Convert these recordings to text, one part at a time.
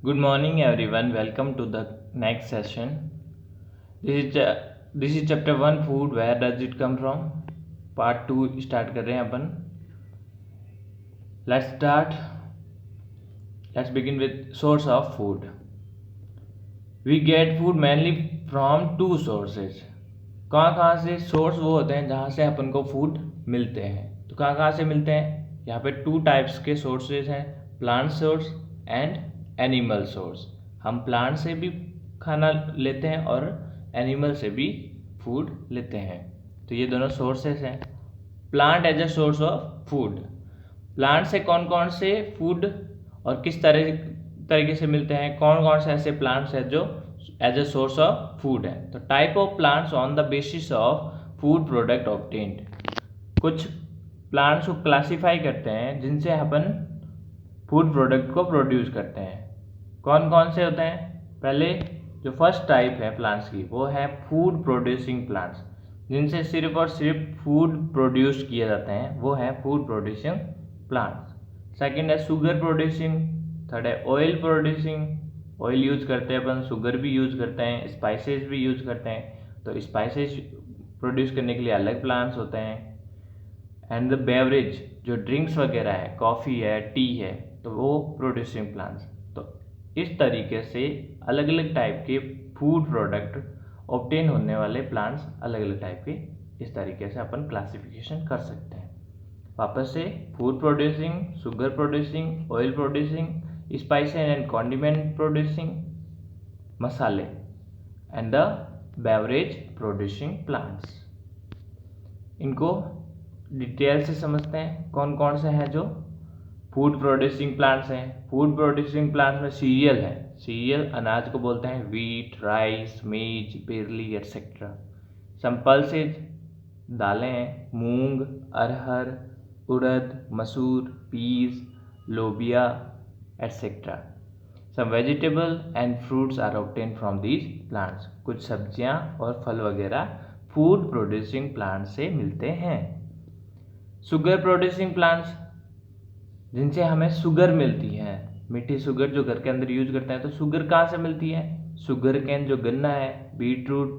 Good morning, everyone. Welcome to the next session. This is chapter one, food. Where does it come from? Part two start कर रहे हैं अपन. Let's start. Let's begin with source of food. We get food mainly from two sources. कहाँ से source वो होते हैं जहाँ से अपन को फूड मिलते हैं. तो कहाँ से मिलते हैं? यहाँ पे टू टाइप्स के सोर्सेज हैं, plant source and animal source. हम प्लांट से भी खाना लेते हैं और एनिमल से भी फूड लेते हैं. तो ये दोनों सोर्सेज हैं. Plant as a source of food. Plant से कौन कौन से फूड और किस तरीके से मिलते हैं, कौन कौन से ऐसे प्लांट्स हैं जो as a source of food है. तो type of plants on the basis of food product obtained. कुछ प्लांट्स को क्लासिफाई करते हैं जिनसे अपन फूड प्रोडक्ट को प्रोड्यूस करते हैं. कौन कौन से होते हैं? पहले जो फर्स्ट टाइप है प्लांट्स की वो है फूड प्रोड्यूसिंग प्लांट्स, जिनसे सिर्फ और सिर्फ फूड प्रोड्यूस किए जाते हैं, वो है फूड प्रोड्यूसिंग प्लांट्स. सेकंड है शुगर प्रोड्यूसिंग. थर्ड है ऑयल प्रोड्यूसिंग. ऑयल यूज करते हैं अपन, शुगर भी यूज करते हैं, स्पाइसेस भी यूज करते हैं. तो स्पाइसेस प्रोड्यूस करने के लिए अलग प्लांट्स होते हैं. एंड द बेवरेज जो ड्रिंक्स वगैरह है, कॉफ़ी है, टी है, तो वो प्रोड्यूसिंग प्लांट्स. तो इस तरीके से अलग अलग टाइप के फूड प्रोडक्ट ऑब्टेन होने वाले प्लांट्स अलग अलग टाइप के, इस तरीके से अपन क्लासिफिकेशन कर सकते हैं. वापस से food producing, sugar producing, oil producing, spices and condiment producing, मसाले, and the beverage producing plants. इनको डिटेल से समझते हैं कौन कौन से हैं जो फूड प्रोड्यूसिंग प्लांट्स हैं. फूड प्रोड्यूसिंग प्लांट्स में सीरियल है. सीरियल अनाज को बोलते हैं wheat, rice, maize, barley etcetera. Some pulses दालें हैं, मूंग, अरहर, उड़द, मसूर, पीस, लोबिया etcetera. Some vegetable and fruits are obtain from these plants. कुछ सब्जियां और फल वगैरह फूड प्रोड्यूसिंग प्लांट से मिलते हैं. शुगर प्रोड्यूसिंग प्लांट्स, जिनसे हमें शुगर मिलती है, मीठी शुगर जो घर के अंदर यूज करते हैं. तो शुगर कहाँ से मिलती है? शुगर कैन जो गन्ना है, बीटरूट,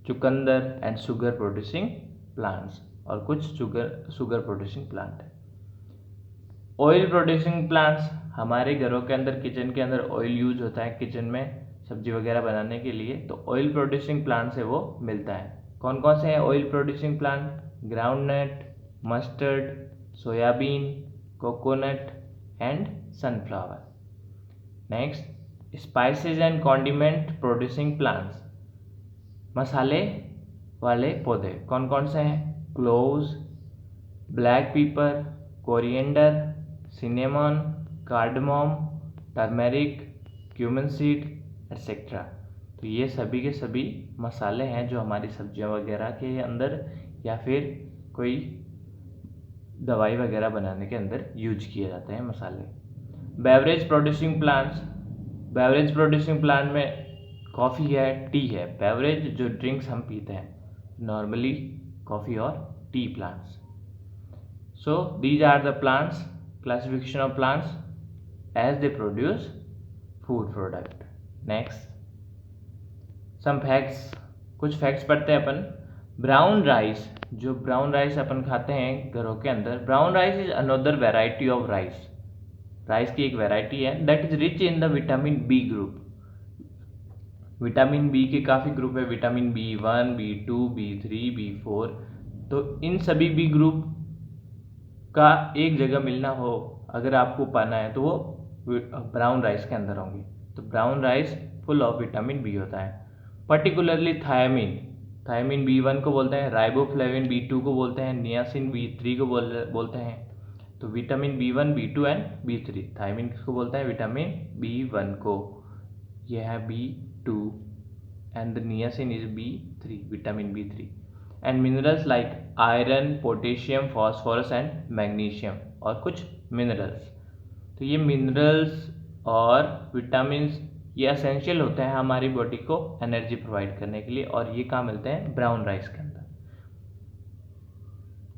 चुकंदर एंड शुगर प्रोड्यूसिंग प्लांट्स. और कुछ शुगर प्रोड्यूसिंग प्लांट है. ऑयल प्रोड्यूसिंग प्लांट्स, हमारे घरों के अंदर, किचन के अंदर ऑयल यूज होता है किचन में सब्जी वगैरह बनाने के लिए. तो ऑयल प्रोड्यूसिंग प्लांट से वो मिलता है. कौन कौन से हैं oil producing plant? Groundnut, mustard, soybean, coconut and sunflower. Next spices and condiment producing plants. मसाले वाले पौधे कौन कौन से हैं? Cloves, black pepper, coriander, cinnamon, cardamom, turmeric, cumin seed etcetera. तो ये सभी के सभी मसाले हैं जो हमारी सब्जियां वगैरह के अंदर या फिर कोई दवाई वगैरह बनाने के अंदर यूज किए जाते हैं मसाले. Beverage producing plants. Beverage producing plant में कॉफ़ी है, टी है. बेवरेज जो ड्रिंक्स हम पीते हैं, नॉर्मली कॉफ़ी और tea plants. So these are the plants, classification of plants as they produce food product. Next some facts. कुछ फैक्ट्स पढ़ते हैं अपन. ब्राउन राइस, जो ब्राउन राइस अपन खाते हैं घरों के अंदर, brown rice is another variety of rice. Rice की एक वेराइटी है that is rich in the vitamin B group. Vitamin B के काफ़ी ग्रुप है, vitamin B1, B2, B3, B4. तो इन सभी बी ग्रुप का एक जगह मिलना हो, अगर आपको पाना है, तो वो ब्राउन राइस के अंदर होंगे. तो brown rice full of vitamin B होता है. Particularly thiamine. थायमिन B1 को बोलते हैं, राइबोफ्लेविन B2 को बोलते हैं, नियासिन B3 को बोलते हैं. तो vitamin B1, B2 and B3. Thiamine किसको बोलते हैं? विटामिन B1 को. यह है B2 and the niacin is B3, vitamin B3. And minerals like iron, potassium, phosphorus and magnesium, और कुछ मिनरल्स. तो ये मिनरल्स और विटामिन्स ये एसेंशियल होते हैं हमारी बॉडी को एनर्जी प्रोवाइड करने के लिए, और ये कहाँ मिलते हैं? ब्राउन राइस के अंदर.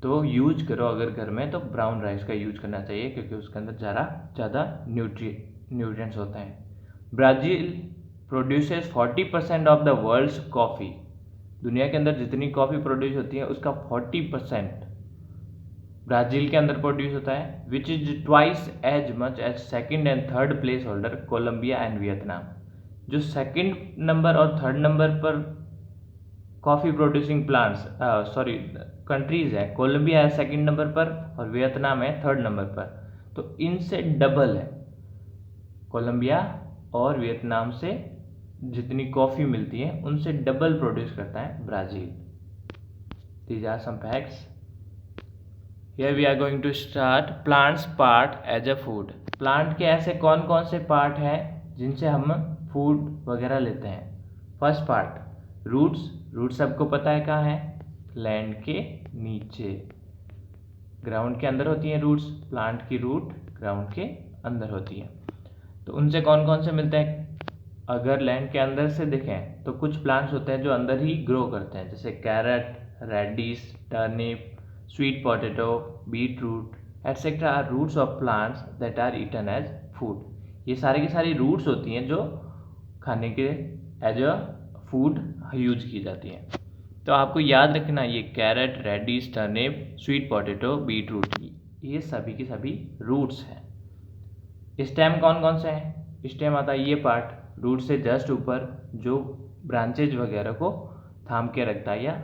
तो यूज करो अगर घर में, तो ब्राउन राइस का यूज करना चाहिए, क्योंकि उसके अंदर ज़्यादा न्यूट्रिएंट्स होते हैं. Brazil produces 40% of the world's coffee. दुनिया के अंदर जितनी कॉफ़ी प्रोड्यूस होती है उसका 40% ब्राज़ील के अंदर प्रोड्यूस होता है, which is twice as much as second and third place holder Colombia and Vietnam. जो सेकंड नंबर और थर्ड नंबर पर कॉफ़ी प्रोड्यूसिंग प्लांट्स कंट्रीज है, कोलंबिया है सेकंड नंबर पर और वियतनाम है थर्ड नंबर पर। तो इनसे डबल है, कोलंबिया और वियतनाम से जितनी कॉफ़ी मिलती है उनसे डबल प्रोड्यूस करता है Brazil. These are some facts. Here we are going to start plants part as a food। Plant के ऐसे कौन कौन से पार्ट हैं जिनसे हम फूड वगैरह लेते हैं। First part roots. रूट्स सबको पता है कहाँ है, लैंड के नीचे, ग्राउंड के अंदर होती हैं रूट्स। प्लांट की रूट ग्राउंड के अंदर होती है। तो उनसे कौन कौन से मिलते हैं, अगर लैंड के अंदर से देखें तो कुछ प्लांट्स होते हैं जो अंदर ही ग्रो करते हैं, जैसे carrot, radish, turnip, sweet potato, beetroot, etc. are roots of plants that are eaten as food। ये सारी की सारी रूट्स होती हैं जो खाने के एज अ फूड यूज की जाती हैं। तो आपको याद रखना ये carrot, radish, turnip, sweet potato, beetroot, ये सभी की सभी रूट्स हैं। स्टेम कौन कौन से हैं, स्टेम आता है ये पार्ट रूट से जस्ट ऊपर जो ब्रांचेज वगैरह को थाम के रखता है या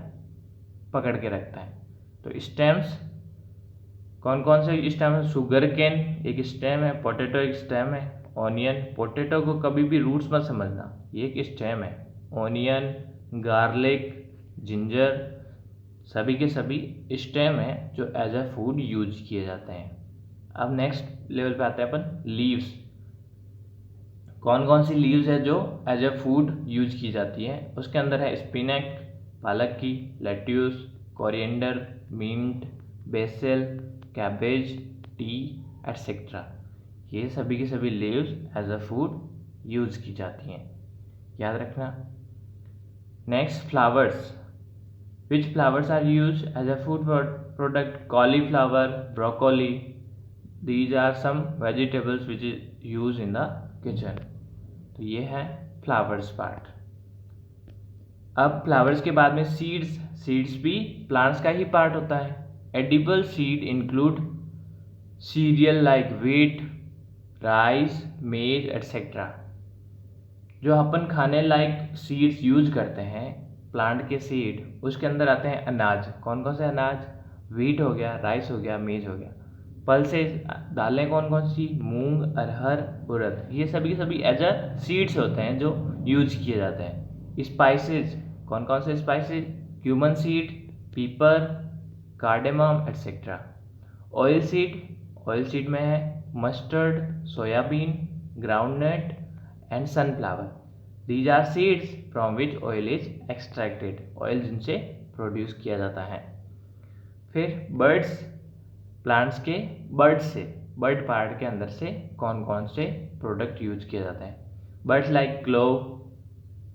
पकड़ के रखता है। तो स्टेम्स कौन कौन से स्टेम है, शुगर केन एक स्टेम है, पोटैटो एक स्टेम है, ऑनियन, पोटैटो को कभी भी रूट्स मत समझना, ये एक स्टेम है, ऑनियन, गार्लिक, जिंजर, सभी के सभी स्टेम है जो एज अ फूड यूज किए जाते हैं। अब नेक्स्ट लेवल पे आते हैं अपन लीव्स। कौन कौन सी लीव्स है जो एज अ फूड यूज की जाती है, उसके अंदर है स्पिनच, पालक की, lettuce, coriander, mint, basil, cabbage, tea, etcetera. ये सभी की सभी leaves as a food use की जाती हैं, याद रखना। Next flowers. Which flowers are use as a food product, cauliflower, broccoli, these are some vegetables which is use in the kitchen. तो ये है फ्लावर्स पार्ट। अब फ्लावर्स के बाद में सीड्स। सीड्स भी प्लांट्स का ही पार्ट होता है। Edible seed include serial like wheat, rice, मेज एटसेट्रा। जो अपन खाने लायक सीड्स यूज करते हैं प्लांट के सीड, उसके अंदर आते हैं अनाज। कौन कौन से अनाज, व्हीट हो गया, राइस हो गया, मेज हो गया। पल्सेस दालें कौन कौन सी, मूंग, अरहर, उड़द, ये सभी सभी एज अ सीड्स होते हैं जो यूज किए जाते हैं। स्पाइसेस कौन कौन से spices, cumin seed, pepper, cardamom etcetera. Oil seed में है mustard, soyabean, groundnut and sunflower. These are seeds from which oil is extracted, oil जिनसे प्रोड्यूस किया जाता है। फिर बर्ड्स, प्लांट्स के बर्ड पार्ट के अंदर से कौन कौन से प्रोडक्ट यूज किए जाते हैं। बर्ड्स लाइक क्लोव,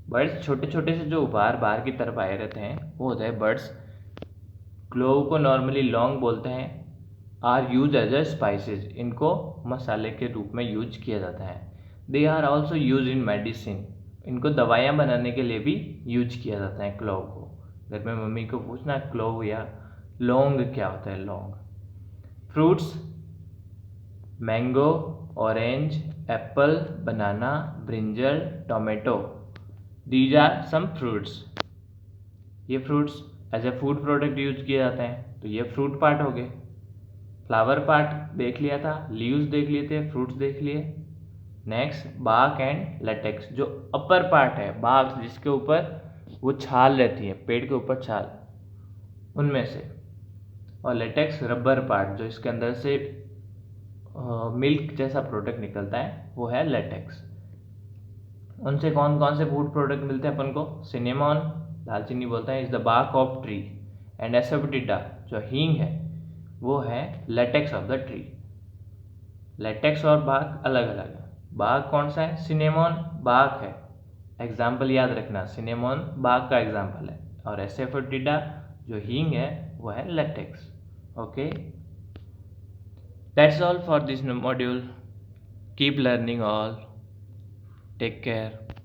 बर्ड्स छोटे छोटे से जो बाहर की तरफ आए रहते हैं वो होते हैं बर्ड्स। क्लोव को नॉर्मली लौंग बोलते हैं। Are use as a spices, इनको मसाले के रूप में यूज किया जाता है। They are also use in medicine, इनको दवाइयाँ बनाने के लिए भी यूज किया जाता है क्लोव को। घर में मम्मी को पूछना क्लोव या लौंग क्या होता है, लौंग। Fruits mango, orange, apple, banana, brinjal, tomato, these are some fruits. ये fruits as a food product use किए जाते हैं। तो ये फ्रूट पार्ट हो गए। फ्लावर पार्ट देख लिया था, लीव्स देख लिए थे, फ्रूट्स देख लिए। नेक्स्ट बार्क एंड लेटेक्स, जो अपर पार्ट है, बार्क जिसके ऊपर वो छाल रहती है, पेड़ के ऊपर छाल, उनमें से। और लेटेक्स रबर पार्ट, जो इसके अंदर से मिल्क जैसा प्रोडक्ट निकलता है, वो है लेटेक्स। उनसे कौन कौन से फूड प्रोडक्ट मिलते हैं अपन को, सिनेमॉन, दालचीनी बोलते हैं, is the bark of tree, and asafoetida, जो हींग है, वो है latex of the tree. Latex और बार्क अलग अलग है। बार्क कौन सा है, सिनेमॉन बार्क है, एग्जाम्पल याद रखना, सिनेमॉन बार्क का एग्जाम्पल है, और एसोफेटिडा जो हींग है वो है latex. Okay, that's all for this module. Keep learning all. Take care.